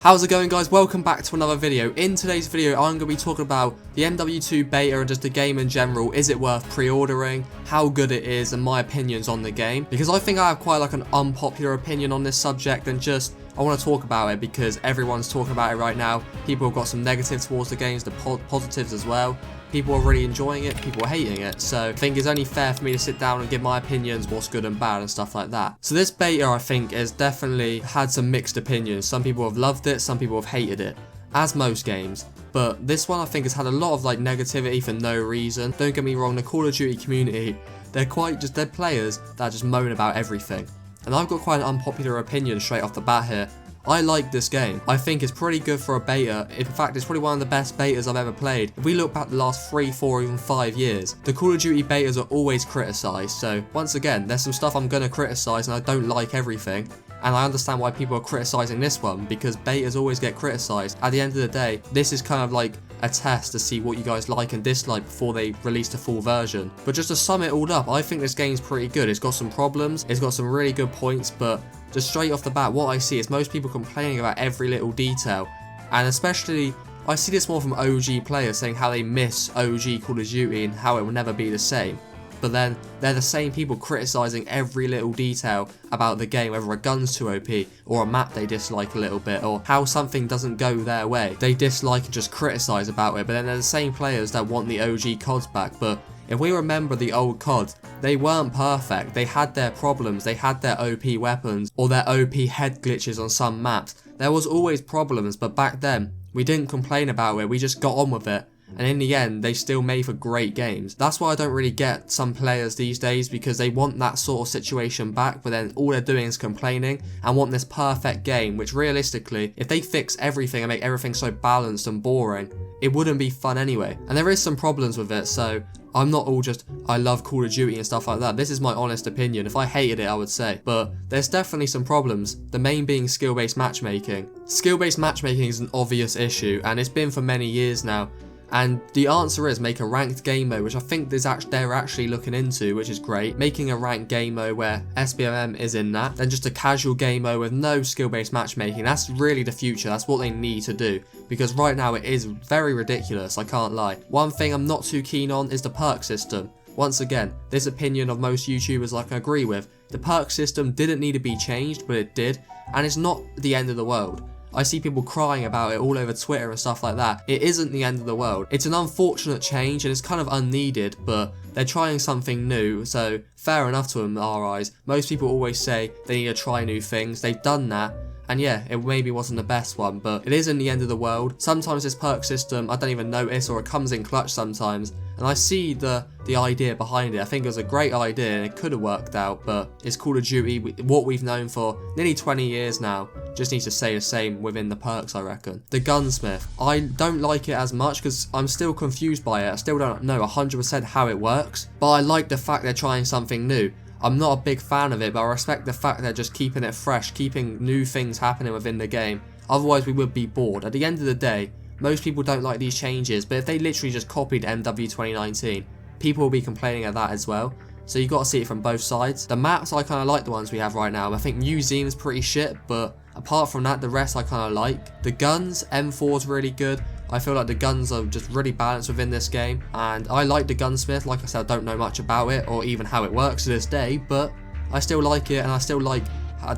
How's it going, guys? Welcome back to another video. In today's video I'm going to be talking about the MW2 beta and just the game in general. Is it worth pre-ordering, how good it is, and my opinions on the game, because I think I have quite like an unpopular opinion on this subject, and just I want to talk about it because everyone's talking about it right now. People have got some negatives towards the games, the positives as well. People are really enjoying it, people are hating it, so I think it's only fair for me to sit down and give my opinions, what's good and bad and stuff like that. So this beta, I think, has definitely had some mixed opinions. Some people have loved it, some people have hated it, as most games. But this one I think has had a lot of like negativity for no reason. Don't get me wrong, the Call of Duty community, they're players that just moan about everything. And I've got quite an unpopular opinion straight off the bat here. I like this game. I think it's pretty good for a beta. In fact, it's probably one of the best betas I've ever played. If we look back the last 3, 4, even 5 years, the Call of Duty betas are always criticised. So once again, there's some stuff I'm going to criticise, and I don't like everything. And I understand why people are criticising this one, because betas always get criticised. At the end of the day, this is kind of like a test to see what you guys like and dislike before they release the full version. But just to sum it all up, I think this game's pretty good. It's got some problems, it's got some really good points, but just straight off the bat, what I see is most people complaining about every little detail. And especially, I see this more from OG players saying how they miss OG Call of Duty and how it will never be the same. But then they're the same people criticising every little detail about the game, whether a gun's too OP, or a map they dislike a little bit, or how something doesn't go their way. They dislike and just criticise about it, but then they're the same players that want the OG CODs back. But if we remember the old CODs, they weren't perfect. They had their problems, they had their OP weapons, or their OP head glitches on some maps. There was always problems, but back then, we didn't complain about it, we just got on with it. And in the end, they still made for great games. That's why I don't really get some players these days, because they want that sort of situation back, but then all they're doing is complaining and want this perfect game, which realistically, if they fix everything and make everything so balanced and boring, it wouldn't be fun anyway. And there is some problems with it, so I'm not all just, I love Call of Duty and stuff like that. This is my honest opinion. If I hated it, I would say. But there's definitely some problems, the main being skill-based matchmaking. Skill-based matchmaking is an obvious issue, and it's been for many years now. And the answer is make a ranked game mode, which I think they're actually looking into, which is great. Making a ranked game mode where SBMM is in that, then just a casual game mode with no skill-based matchmaking. That's really the future, that's what they need to do. Because right now it is very ridiculous, I can't lie. One thing I'm not too keen on is the perk system. Once again, this opinion of most YouTubers I can agree with. The perk system didn't need to be changed, but it did, and it's not the end of the world. I see people crying about it all over Twitter and stuff like that. It isn't the end of the world. It's an unfortunate change and it's kind of unneeded, but they're trying something new, so fair enough to them in our eyes. Most people always say they need to try new things. They've done that. And yeah, it maybe wasn't the best one, but it isn't the end of the world. Sometimes this perk system, I don't even notice, or it comes in clutch sometimes. And I see the idea behind it. I think it was a great idea and it could have worked out, but it's Call of Duty, what we've known for nearly 20 years now. Just needs to say the same within the perks, I reckon. The gunsmith, I don't like it as much because I'm still confused by it. I still don't know 100% how it works, but I like the fact they're trying something new. I'm not a big fan of it, but I respect the fact they're just keeping it fresh, keeping new things happening within the game. Otherwise we would be bored. At the end of the day, most people don't like these changes, but if they literally just copied MW 2019, people will be complaining at that as well. So you got to see it from both sides. The maps, I kind of like the ones we have right now. I think Museum's pretty shit, but apart from that, the rest I kind of like. The guns, M4's really good. I feel like the guns are just really balanced within this game, and I like the gunsmith. Like I said, I don't know much about it or even how it works to this day, but I still like it, and I still like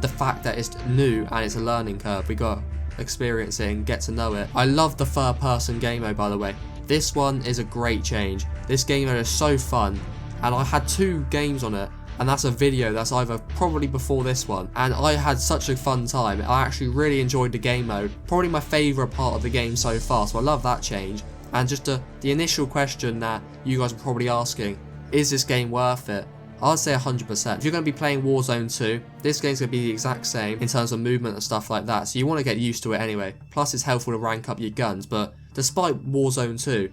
the fact that it's new and it's a learning curve. We got to experience it and get to know it. I love the third person game mode, by the way. This one is a great change. This game mode is so fun, and I had 2 games on it, and that's a video that's either probably before this one, and I had such a fun time. I actually really enjoyed the game mode, probably my favourite part of the game so far, so I love that change. And just the initial question that you guys are probably asking, is this game worth it? I'd say 100%. If you're going to be playing Warzone 2, this game's going to be the exact same in terms of movement and stuff like that, so you want to get used to it anyway. Plus it's helpful to rank up your guns, but despite Warzone 2,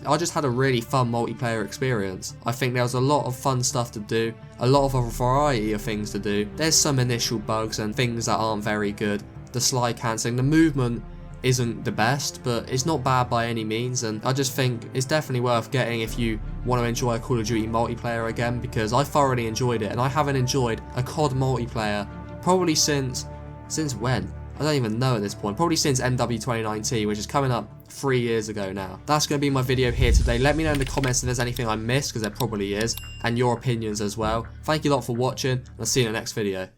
I just had a really fun multiplayer experience. I think there was a lot of fun stuff to do, a lot of a variety of things to do. There's some initial bugs and things that aren't very good. The slide cancelling, the movement isn't the best, but it's not bad by any means, and I just think it's definitely worth getting if you want to enjoy a Call of Duty multiplayer again, because I thoroughly enjoyed it, and I haven't enjoyed a COD multiplayer probably since when? I don't even know at this point. Probably since MW 2019, which is coming up 3 years ago now. That's going to be my video here today. Let me know in the comments if there's anything I missed, because there probably is, and your opinions as well. Thank you a lot for watching, and I'll see you in the next video.